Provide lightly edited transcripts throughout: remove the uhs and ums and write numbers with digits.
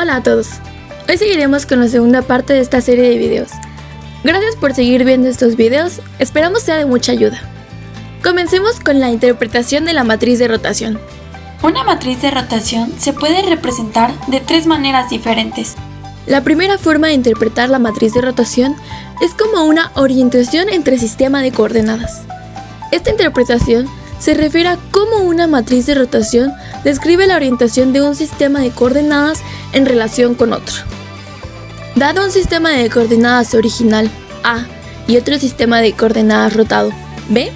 Hola a todos, hoy seguiremos con la segunda parte de esta serie de videos. Gracias por seguir viendo estos videos, esperamos sea de mucha ayuda. Comencemos con la interpretación de la matriz de rotación. Una matriz de rotación se puede representar de tres maneras diferentes. La primera forma de interpretar la matriz de rotación es como una orientación entre sistema de coordenadas. Esta interpretación se refiere a cómo una matriz de rotación describe la orientación de un sistema de coordenadas en relación con otro. Dado un sistema de coordenadas original A y otro sistema de coordenadas rotado B,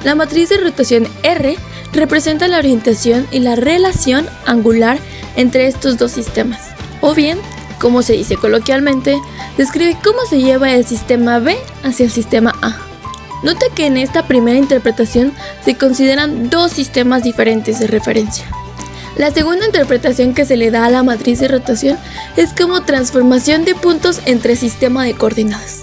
la matriz de rotación R representa la orientación y la relación angular entre estos dos sistemas, o bien, como se dice coloquialmente, describe cómo se lleva el sistema B hacia el sistema A. Nota que en esta primera interpretación se consideran dos sistemas diferentes de referencia. La segunda interpretación que se le da a la matriz de rotación es como transformación de puntos entre sistema de coordenadas.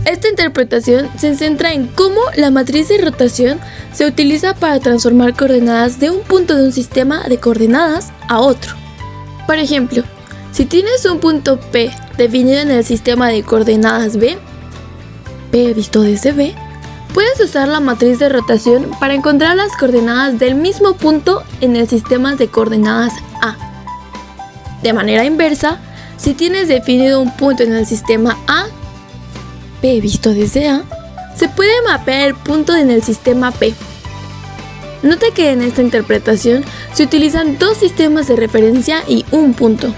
Esta interpretación se centra en cómo la matriz de rotación se utiliza para transformar coordenadas de un punto de un sistema de coordenadas a otro. Por ejemplo, si tienes un punto P definido en el sistema de coordenadas B, P visto desde B, puedes usar la matriz de rotación para encontrar las coordenadas del mismo punto en el sistema de coordenadas A. De manera inversa, si tienes definido un punto en el sistema A, P visto desde A, se puede mapear el punto en el sistema P. Nota que en esta interpretación se utilizan dos sistemas de referencia y un punto.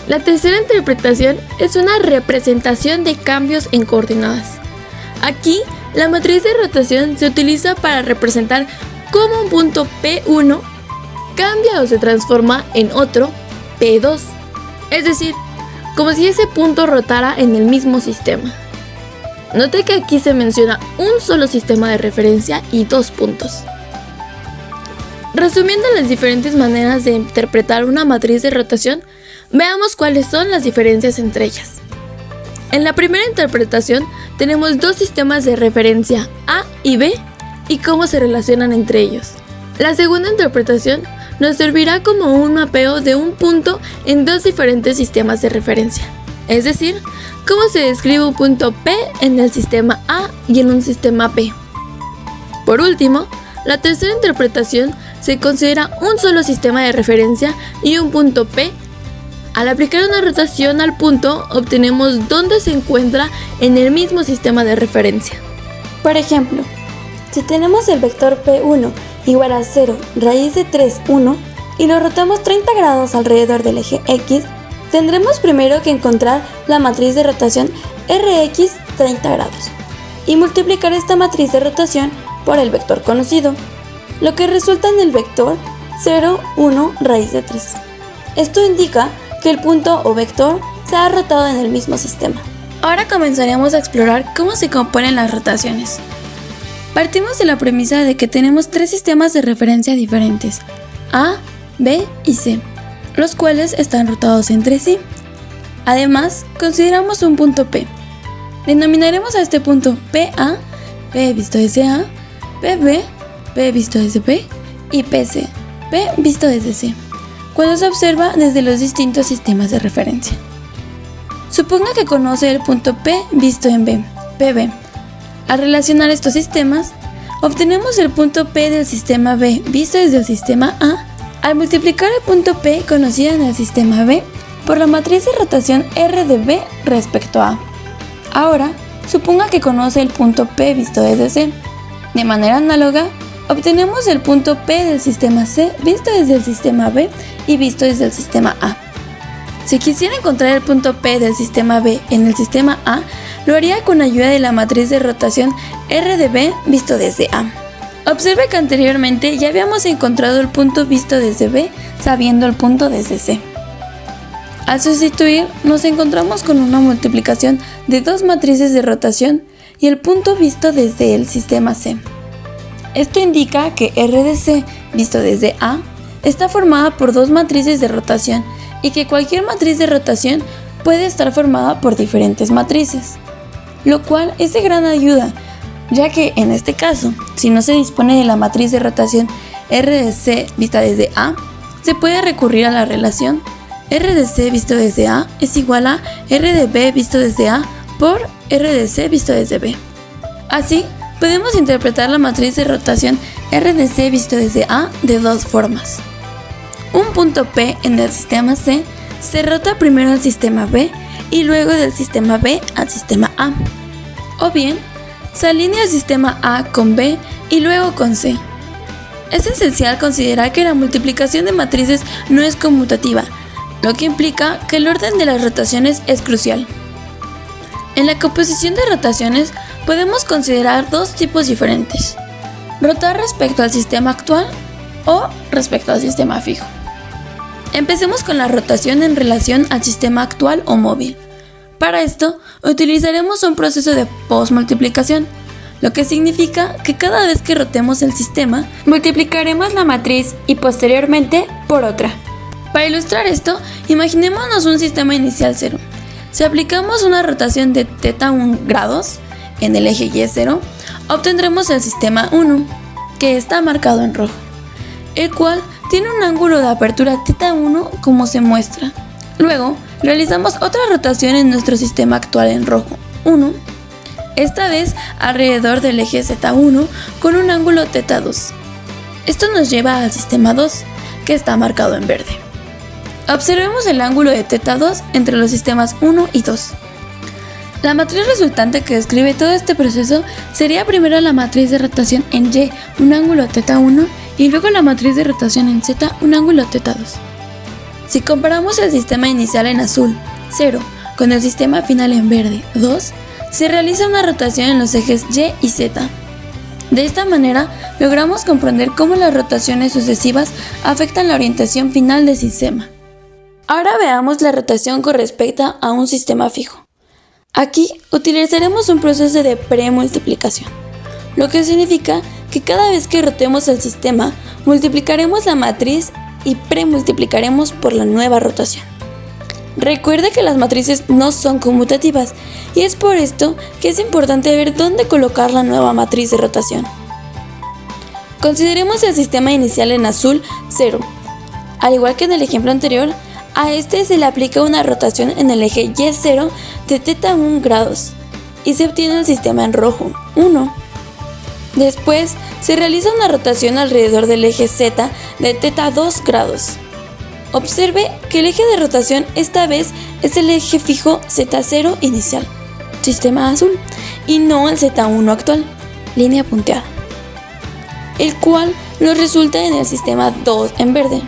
La tercera interpretación es una representación de cambios en coordenadas. Aquí, la matriz de rotación se utiliza para representar cómo un punto P1 cambia o se transforma en otro P2, es decir, como si ese punto rotara en el mismo sistema. Note que aquí se menciona un solo sistema de referencia y dos puntos. Resumiendo las diferentes maneras de interpretar una matriz de rotación, veamos cuáles son las diferencias entre ellas. En la primera interpretación tenemos dos sistemas de referencia A y B y cómo se relacionan entre ellos. La segunda interpretación nos servirá como un mapeo de un punto en dos diferentes sistemas de referencia, es decir, cómo se describe un punto P en el sistema A y en un sistema P. Por último, la tercera interpretación se considera un solo sistema de referencia y un punto P. Al aplicar una rotación al punto, obtenemos dónde se encuentra en el mismo sistema de referencia. Por ejemplo, si tenemos el vector P1 igual a 0 raíz de 3, 1 y lo rotamos 30 grados alrededor del eje X, tendremos primero que encontrar la matriz de rotación Rx 30 grados y multiplicar esta matriz de rotación por el vector conocido, lo que resulta en el vector 0, 1 raíz de 3. Esto indica que el punto o vector se ha rotado en el mismo sistema. Ahora comenzaremos a explorar cómo se componen las rotaciones. Partimos de la premisa de que tenemos tres sistemas de referencia diferentes, A, B y C, los cuales están rotados entre sí. Además, consideramos un punto P. Denominaremos a este punto PA, P visto desde A, PB, P visto desde B y PC, P visto desde C, cuando se observa desde los distintos sistemas de referencia. Suponga que conoce el punto P visto en B, PB. Al relacionar estos sistemas, obtenemos el punto P del sistema B visto desde el sistema A al multiplicar el punto P conocido en el sistema B por la matriz de rotación R de B respecto a A. Ahora, suponga que conoce el punto P visto desde C. De manera análoga, obtenemos el punto P del sistema C visto desde el sistema B y visto desde el sistema A. Si quisiera encontrar el punto P del sistema B en el sistema A, lo haría con ayuda de la matriz de rotación R de B visto desde A. Observe que anteriormente ya habíamos encontrado el punto visto desde B sabiendo el punto desde C. Al sustituir, nos encontramos con una multiplicación de dos matrices de rotación y el punto visto desde el sistema C. Esto indica que R de C visto desde A está formada por dos matrices de rotación y que cualquier matriz de rotación puede estar formada por diferentes matrices, lo cual es de gran ayuda, ya que en este caso, si no se dispone de la matriz de rotación R de C vista desde A, se puede recurrir a la relación R de C visto desde A es igual a R de B visto desde A por R de C visto desde B. Así, podemos interpretar la matriz de rotación R de C visto desde A de dos formas. Un punto P en el sistema C se rota primero al sistema B y luego del sistema B al sistema A. O bien, se alinea el sistema A con B y luego con C. Es esencial considerar que la multiplicación de matrices no es conmutativa, lo que implica que el orden de las rotaciones es crucial. En la composición de rotaciones podemos considerar dos tipos diferentes: rotar respecto al sistema actual o respecto al sistema fijo. Empecemos con la rotación en relación al sistema actual o móvil. Para esto, utilizaremos un proceso de postmultiplicación, lo que significa que cada vez que rotemos el sistema, multiplicaremos la matriz y posteriormente por otra. Para ilustrar esto, imaginémonos un sistema inicial 0. Si aplicamos una rotación de θ1 grados en el eje Y0, obtendremos el sistema 1, que está marcado en rojo, el cual tiene un ángulo de apertura θ1 como se muestra. Luego, realizamos otra rotación en nuestro sistema actual en rojo, 1, esta vez alrededor del eje Z1 con un ángulo θ2. Esto nos lleva al sistema 2, que está marcado en verde. Observemos el ángulo de θ2 entre los sistemas 1 y 2. La matriz resultante que describe todo este proceso sería primero la matriz de rotación en Y, un ángulo θ1, y luego la matriz de rotación en Z, un ángulo θ2. Si comparamos el sistema inicial en azul, 0, con el sistema final en verde, 2, se realiza una rotación en los ejes Y y Z. De esta manera, logramos comprender cómo las rotaciones sucesivas afectan la orientación final del sistema. Ahora veamos la rotación con respecto a un sistema fijo. Aquí utilizaremos un proceso de premultiplicación, lo que significa que cada vez que rotemos el sistema, multiplicaremos la matriz y premultiplicaremos por la nueva rotación. Recuerde que las matrices no son conmutativas y es por esto que es importante ver dónde colocar la nueva matriz de rotación. Consideremos el sistema inicial en azul 0. Al igual que en el ejemplo anterior, a este se le aplica una rotación en el eje Y0 de θ1 grados y se obtiene el sistema en rojo, 1. Después, se realiza una rotación alrededor del eje Z de θ2 grados. Observe que el eje de rotación esta vez es el eje fijo Z0 inicial, sistema azul, y no el Z1 actual, línea punteada, el cual nos resulta en el sistema 2 en verde.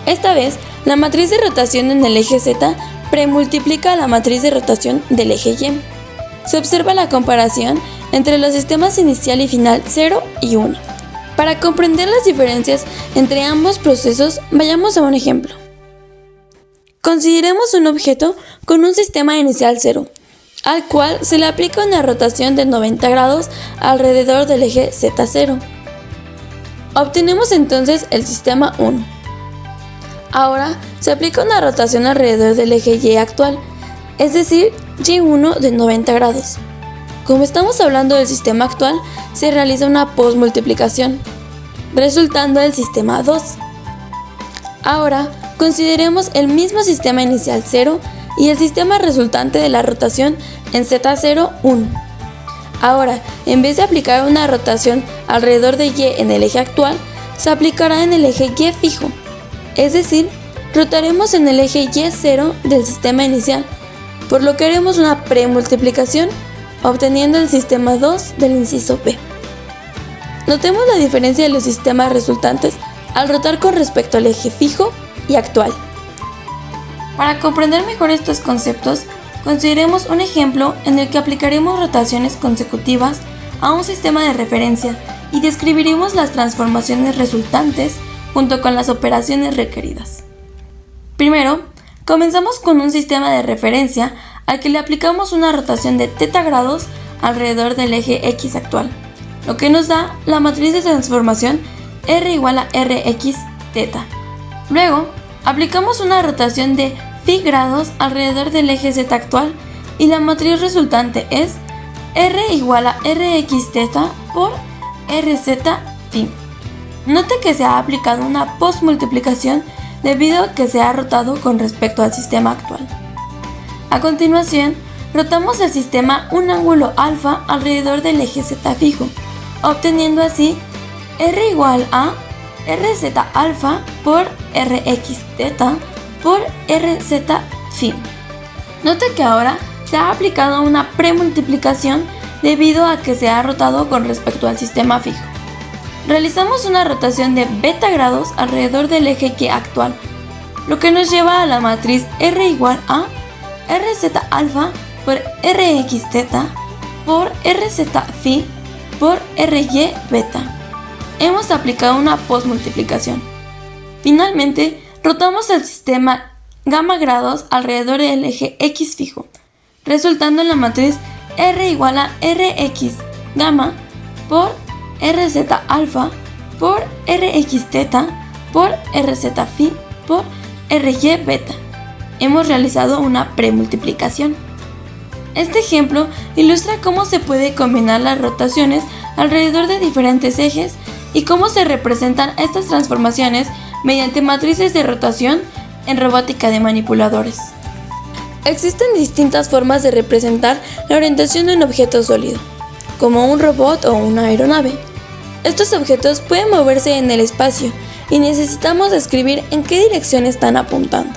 Esta vez, la matriz de rotación en el eje Z premultiplica la matriz de rotación del eje Y. Se observa la comparación entre los sistemas inicial y final 0 y 1. Para comprender las diferencias entre ambos procesos, vayamos a un ejemplo. Consideremos un objeto con un sistema inicial 0, al cual se le aplica una rotación de 90 grados alrededor del eje Z0. Obtenemos entonces el sistema 1. Ahora se aplica una rotación alrededor del eje Y actual, es decir, Y1 de 90 grados. Como estamos hablando del sistema actual, se realiza una postmultiplicación, resultando el sistema 2. Ahora, consideremos el mismo sistema inicial 0 y el sistema resultante de la rotación en Z0, 1. Ahora, en vez de aplicar una rotación alrededor de Y en el eje actual, se aplicará en el eje Y fijo, es decir, rotaremos en el eje Y0 del sistema inicial, por lo que haremos una premultiplicación, obteniendo el sistema 2 del inciso B. Notemos la diferencia de los sistemas resultantes al rotar con respecto al eje fijo y actual. Para comprender mejor estos conceptos, consideremos un ejemplo en el que aplicaremos rotaciones consecutivas a un sistema de referencia y describiremos las transformaciones resultantes junto con las operaciones requeridas. Primero, comenzamos con un sistema de referencia al que le aplicamos una rotación de θ grados alrededor del eje X actual, lo que nos da la matriz de transformación R igual a Rx θ. Luego, aplicamos una rotación de φ grados alrededor del eje Z actual y la matriz resultante es R igual a Rx θ por Rz φ. Note que se ha aplicado una postmultiplicación debido a que se ha rotado con respecto al sistema actual. A continuación, rotamos el sistema un ángulo alfa alrededor del eje z fijo, obteniendo así r igual a rz alfa por rx teta por rz phi. Note que ahora se ha aplicado una premultiplicación debido a que se ha rotado con respecto al sistema fijo. Realizamos una rotación de beta grados alrededor del eje y actual, lo que nos lleva a la matriz r igual a rz alfa por rx teta por rz phi por ry beta. Hemos aplicado una postmultiplicación. Finalmente, rotamos el sistema gamma grados alrededor del eje x fijo, resultando en la matriz r igual a rx gamma por rz alfa por rx teta por rz phi por ry beta. Hemos realizado una premultiplicación. Este ejemplo ilustra cómo se puede combinar las rotaciones alrededor de diferentes ejes y cómo se representan estas transformaciones mediante matrices de rotación en robótica de manipuladores. Existen distintas formas de representar la orientación de un objeto sólido, como un robot o una aeronave. Estos objetos pueden moverse en el espacio y necesitamos describir en qué dirección están apuntando.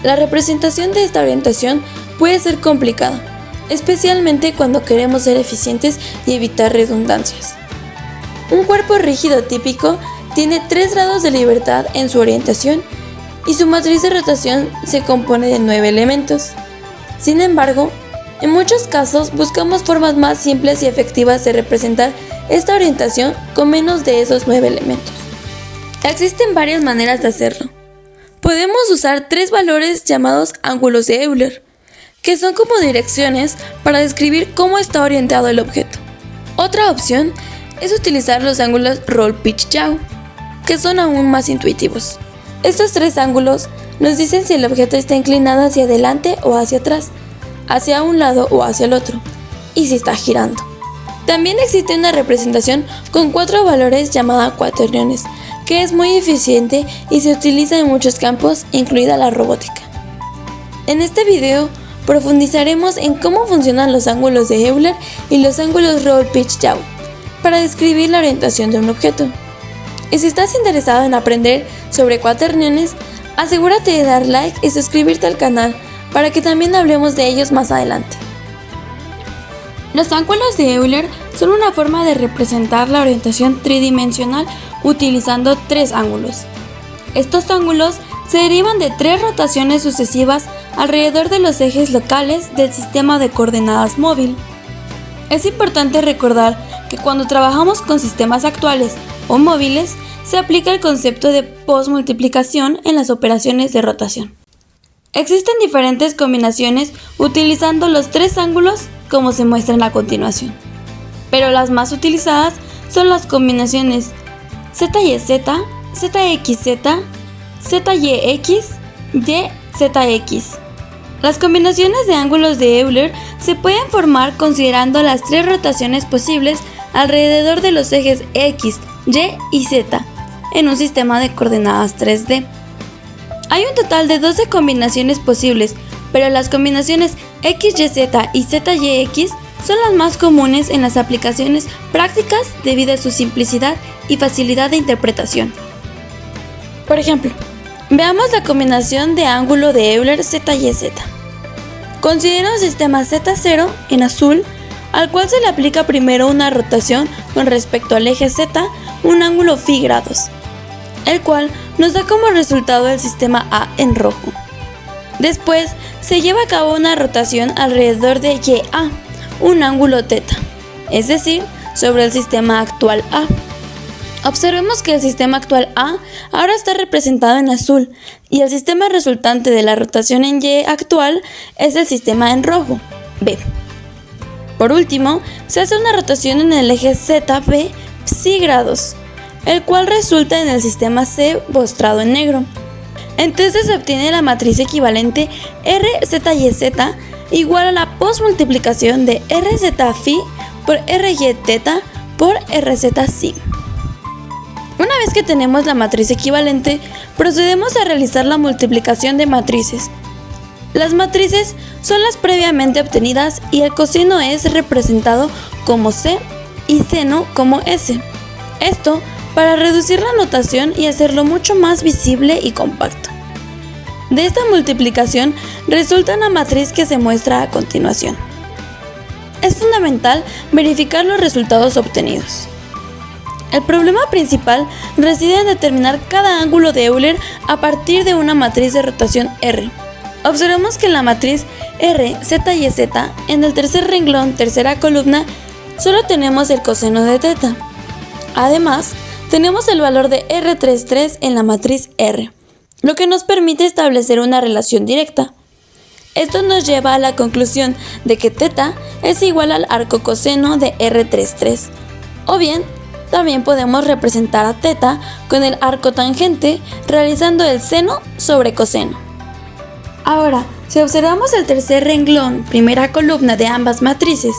La representación de esta orientación puede ser complicada, especialmente cuando queremos ser eficientes y evitar redundancias. Un cuerpo rígido típico tiene 3 grados de libertad en su orientación y su matriz de rotación se compone de 9 elementos. Sin embargo, en muchos casos buscamos formas más simples y efectivas de representar esta orientación con menos de esos 9 elementos. Existen varias maneras de hacerlo. Podemos usar 3 valores llamados ángulos de Euler, que son como direcciones para describir cómo está orientado el objeto. Otra opción es utilizar los ángulos Roll-Pitch-Yaw, que son aún más intuitivos. Estos 3 ángulos nos dicen si el objeto está inclinado hacia adelante o hacia atrás, hacia un lado o hacia el otro, y si está girando. También existe una representación con 4 valores llamada cuaterniones, que es muy eficiente y se utiliza en muchos campos, incluida la robótica. En este video profundizaremos en cómo funcionan los ángulos de Euler y los ángulos Roll-Pitch-Yaw para describir la orientación de un objeto. Y si estás interesado en aprender sobre cuaterniones, asegúrate de dar like y suscribirte al canal para que también hablemos de ellos más adelante. Los ángulos de Euler son una forma de representar la orientación tridimensional utilizando 3 ángulos. Estos ángulos se derivan de 3 rotaciones sucesivas alrededor de los ejes locales del sistema de coordenadas móvil. Es importante recordar que cuando trabajamos con sistemas actuales o móviles, se aplica el concepto de postmultiplicación en las operaciones de rotación. Existen diferentes combinaciones utilizando los 3 ángulos como se muestran a continuación, pero las más utilizadas son las combinaciones ZYZ, ZXZ, ZYX, YZX. Las combinaciones de ángulos de Euler se pueden formar considerando las 3 rotaciones posibles alrededor de los ejes X, Y y Z en un sistema de coordenadas 3D. Hay un total de 12 combinaciones posibles, pero las combinaciones XYZ y ZYX son las más comunes en las aplicaciones prácticas debido a su simplicidad y facilidad de interpretación. Por ejemplo, veamos la combinación de ángulo de Euler ZYZ. Considera un sistema Z0 en azul, al cual se le aplica primero una rotación con respecto al eje Z, un ángulo phi grados, el cual nos da como resultado el sistema A en rojo. Después se lleva a cabo una rotación alrededor de YA, un ángulo teta, es decir, sobre el sistema actual A. Observemos que el sistema actual A ahora está representado en azul y el sistema resultante de la rotación en Y actual es el sistema en rojo, B. Por último, se hace una rotación en el eje ZB psi grados, el cual resulta en el sistema C mostrado en negro. Entonces se obtiene la matriz equivalente RZYZ igual a la postmultiplicación de RZ phi por RY teta por RZ psi. Una vez que tenemos la matriz equivalente, procedemos a realizar la multiplicación de matrices. Las matrices son las previamente obtenidas y el coseno es representado como C y seno como S. Esto para reducir la notación y hacerlo mucho más visible y compacto. De esta multiplicación resulta una matriz que se muestra a continuación. Es fundamental verificar los resultados obtenidos. El problema principal reside en determinar cada ángulo de Euler a partir de una matriz de rotación R. Observemos que en la matriz R, Z y Z, en el tercer renglón, tercera columna, solo tenemos el coseno de θ. Además, tenemos el valor de R33 en la matriz R, lo que nos permite establecer una relación directa. Esto nos lleva a la conclusión de que θ es igual al arco coseno de R33, o bien, también podemos representar a θ con el arco tangente realizando el seno sobre coseno. Ahora, si observamos el tercer renglón, primera columna de ambas matrices,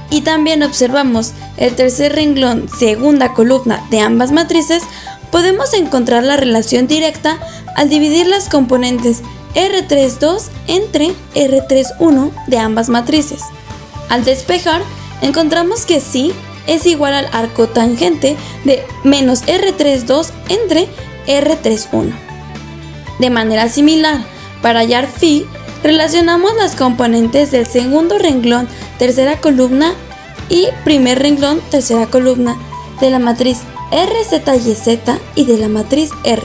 y también observamos el tercer renglón, segunda columna de ambas matrices, podemos encontrar la relación directa al dividir las componentes R32 entre R31 de ambas matrices. Al despejar, encontramos que psi es igual al arco tangente de menos R32 entre R31. De manera similar, para hallar phi, relacionamos las componentes del segundo renglón, tercera columna y primer renglón, tercera columna de la matriz RZYZ y de la matriz R.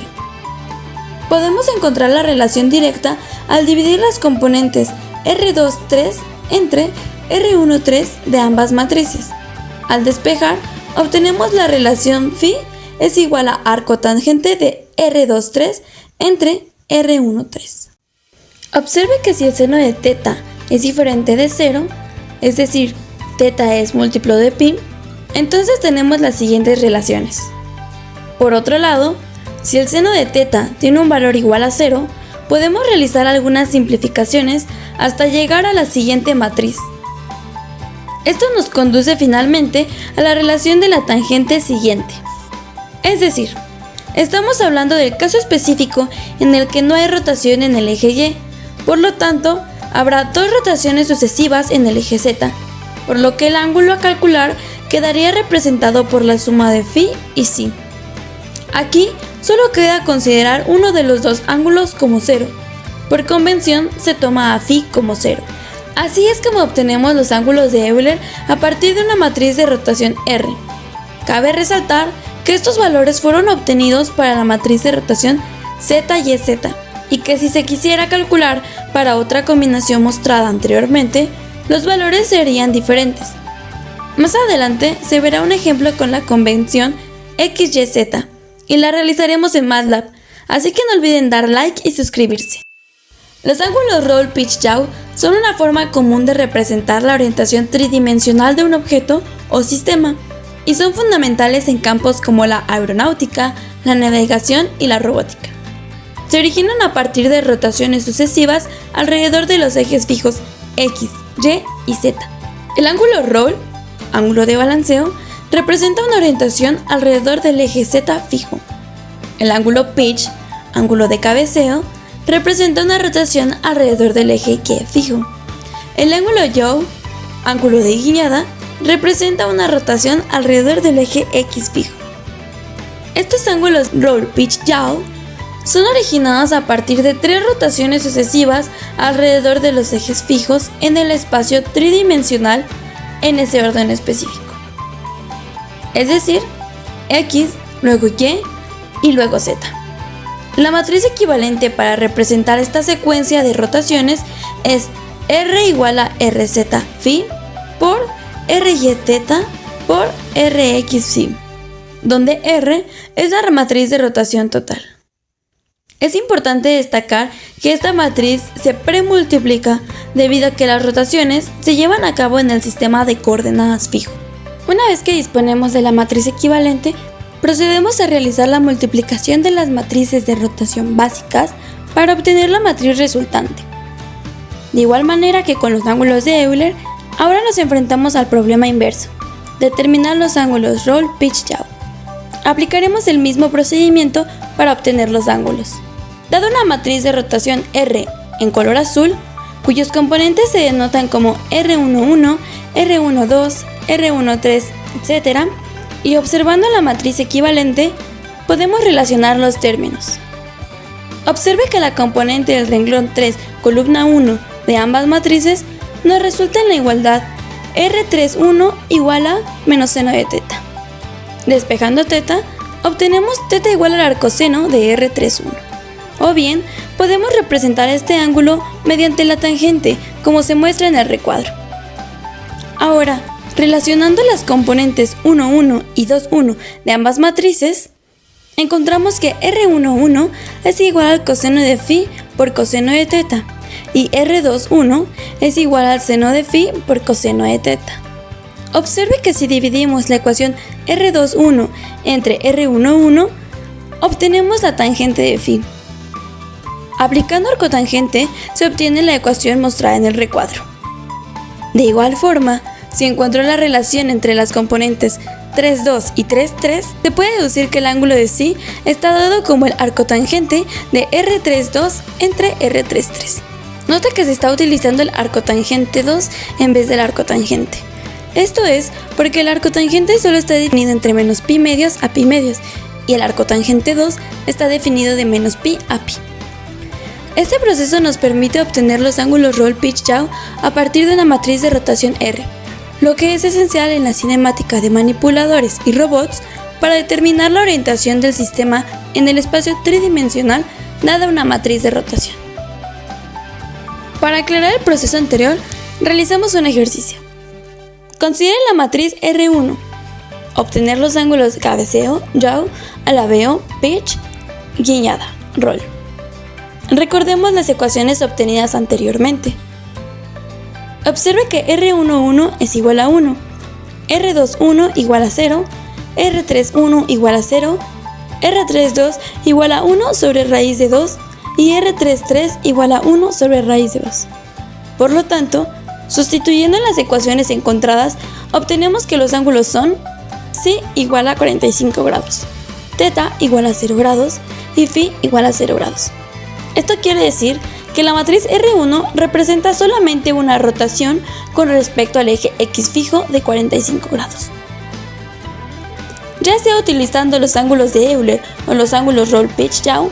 Podemos encontrar la relación directa al dividir las componentes R23 entre R13 de ambas matrices. Al despejar, obtenemos la relación phi es igual a arco tangente de R23 entre R13. Observe que si el seno de θ es diferente de 0, es decir, θ es múltiplo de π, entonces tenemos las siguientes relaciones. Por otro lado, si el seno de θ tiene un valor igual a 0, podemos realizar algunas simplificaciones hasta llegar a la siguiente matriz. Esto nos conduce finalmente a la relación de la tangente siguiente. Es decir, estamos hablando del caso específico en el que no hay rotación en el eje Y, por lo tanto, habrá dos rotaciones sucesivas en el eje Z, por lo que el ángulo a calcular quedaría representado por la suma de phi y psi. Aquí solo queda considerar uno de los dos ángulos como 0. Por convención se toma a phi como 0. Así es como obtenemos los ángulos de Euler a partir de una matriz de rotación R. Cabe resaltar que estos valores fueron obtenidos para la matriz de rotación ZYZ y que si se quisiera calcular para otra combinación mostrada anteriormente, los valores serían diferentes. Más adelante se verá un ejemplo con la convención XYZ y la realizaremos en MATLAB, así que no olviden dar like y suscribirse. Los ángulos Rolle-Pitch-Yaw son una forma común de representar la orientación tridimensional de un objeto o sistema y son fundamentales en campos como la aeronáutica, la navegación y la robótica. Se originan a partir de rotaciones sucesivas alrededor de los ejes fijos X, Y y Z. El ángulo Roll, ángulo de balanceo, representa una orientación alrededor del eje Z fijo. El ángulo Pitch, ángulo de cabeceo, representa una rotación alrededor del eje Y fijo. El ángulo Yaw, ángulo de guiñada, representa una rotación alrededor del eje X fijo. Estos ángulos Roll-Pitch-Yaw son originados a partir de tres rotaciones sucesivas alrededor de los ejes fijos en el espacio tridimensional en ese orden específico. Es decir, X, luego Y y luego Z. La matriz equivalente para representar esta secuencia de rotaciones es R igual a RZ phi por RY θ por RX psi, donde R es la matriz de rotación total. Es importante destacar que esta matriz se premultiplica debido a que las rotaciones se llevan a cabo en el sistema de coordenadas fijo. Una vez que disponemos de la matriz equivalente, procedemos a realizar la multiplicación de las matrices de rotación básicas para obtener la matriz resultante. De igual manera que con los ángulos de Euler, ahora nos enfrentamos al problema inverso, determinar los ángulos Rolle-Pitch-Yaw. Aplicaremos el mismo procedimiento para obtener los ángulos. Dada una matriz de rotación R en color azul, cuyos componentes se denotan como R11, R12, R13, etc., y observando la matriz equivalente, podemos relacionar los términos. Observe que la componente del renglón 3, columna 1 de ambas matrices nos resulta en la igualdad R31 igual a menos seno de teta. Despejando teta, obtenemos teta igual al arcoseno de R31. O bien, podemos representar este ángulo mediante la tangente, como se muestra en el recuadro. Ahora, relacionando las componentes 1,1 y 2,1 de ambas matrices, encontramos que R11 es igual al coseno de phi por coseno de teta y R21 es igual al seno de phi por coseno de teta. Observe que si dividimos la ecuación R21 entre R11, obtenemos la tangente de phi. Aplicando arcotangente se obtiene la ecuación mostrada en el recuadro. De igual forma, si encuentro la relación entre las componentes 3,2 y 3,3, se puede deducir que el ángulo de psi está dado como el arcotangente de R32 entre R33. Nota que se está utilizando el arcotangente 2 en vez del arcotangente. Esto es porque el arcotangente solo está definido entre menos pi medios a pi medios y el arcotangente 2 está definido de menos pi a pi. Este proceso nos permite obtener los ángulos Roll-Pitch-Yaw a partir de una matriz de rotación R, lo que es esencial en la cinemática de manipuladores y robots para determinar la orientación del sistema en el espacio tridimensional dada una matriz de rotación. Para aclarar el proceso anterior, realizamos un ejercicio. Considere la matriz R1, obtener los ángulos cabeceo, yaw, alabeo, pitch, guiñada, roll. Recordemos las ecuaciones obtenidas anteriormente. Observe que R11 es igual a 1, R21 igual a 0, R31 igual a 0, R32 igual a 1 sobre raíz de 2 y R33 igual a 1 sobre raíz de 2. Por lo tanto, sustituyendo en las ecuaciones encontradas, obtenemos que los ángulos son psi igual a 45 grados, teta igual a 0 grados y phi igual a 0 grados. Esto quiere decir que la matriz R1 representa solamente una rotación con respecto al eje X fijo de 45 grados. Ya sea utilizando los ángulos de Euler o los ángulos Roll-Pitch-Yaw,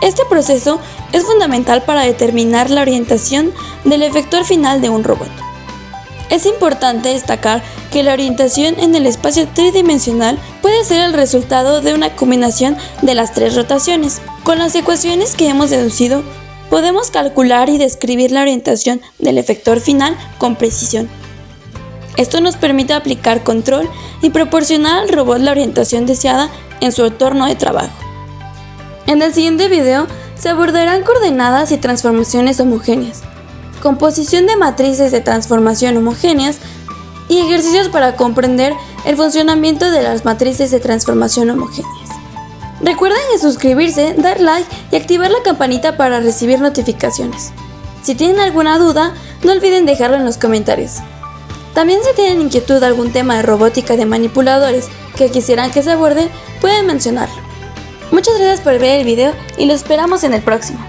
este proceso es fundamental para determinar la orientación del efector final de un robot. Es importante destacar que la orientación en el espacio tridimensional puede ser el resultado de una combinación de las tres rotaciones. Con las ecuaciones que hemos deducido, podemos calcular y describir la orientación del efector final con precisión. Esto nos permite aplicar control y proporcionar al robot la orientación deseada en su entorno de trabajo. En el siguiente video se abordarán coordenadas y transformaciones homogéneas, composición de matrices de transformación homogéneas y ejercicios para comprender el funcionamiento de las matrices de transformación homogéneas. Recuerden suscribirse, dar like y activar la campanita para recibir notificaciones. Si tienen alguna duda, no olviden dejarlo en los comentarios. También si tienen inquietud de algún tema de robótica de manipuladores que quisieran que se aborde, pueden mencionarlo. Muchas gracias por ver el video y lo esperamos en el próximo.